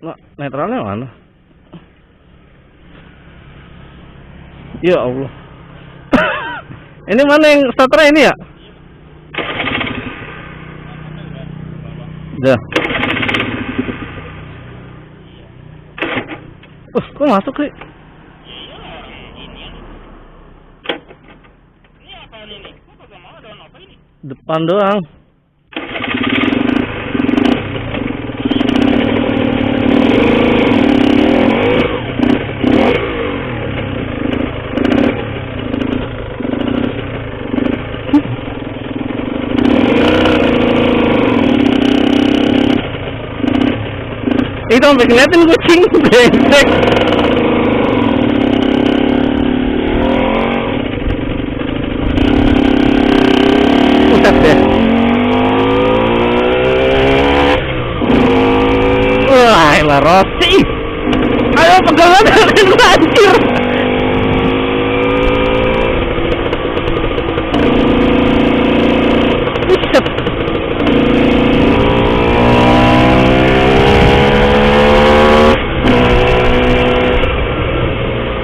Nah, netralnya mana? Ya Allah. Ini mana yang starternya ini ya? Udah. Kok masuk sih? Ini apaan ini? Kok kagak mau ada apa ini? Depan doang. Itu sampai ngeliatin kucing, brengsek. Buset deh. Wah, elah Rossi. Ayo pegangan dengan banjir. Buset.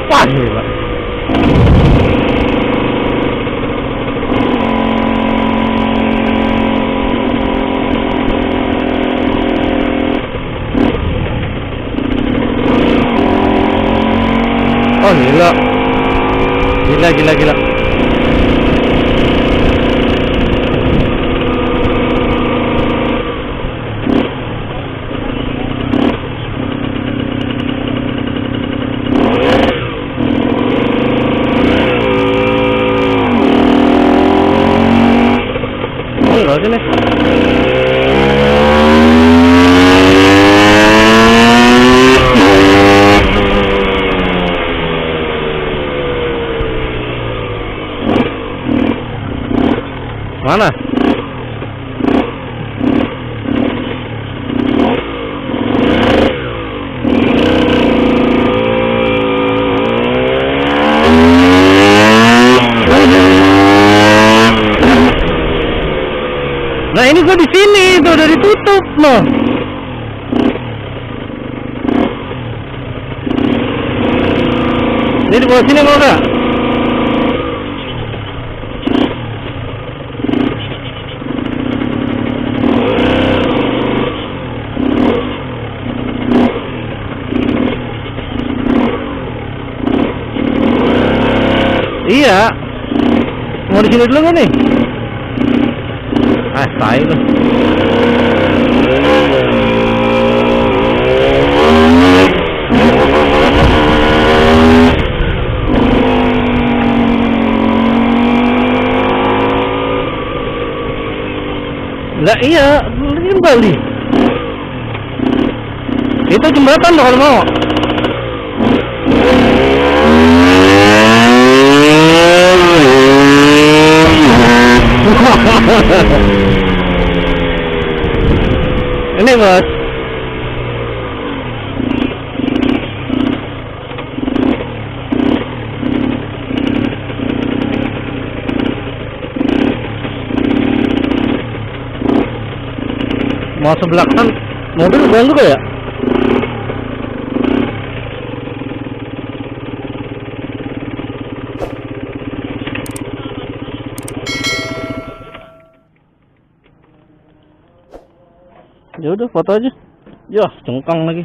Wah, gila. Oh, gila. Gila. Enggak sini. Mana? Nah ini gua di sini, tuh udah ditutup loh. Ini di bawah sini mau nggak? Iya. Mau di sini dulu nggak nih? Tai lu. Lah iya, ini kembali. Itu jembatan loh kalau mau. Ini bos. Mau sebelah kan mobil buang juga ya? Ya udah foto aja. Yah, cengkang lagi.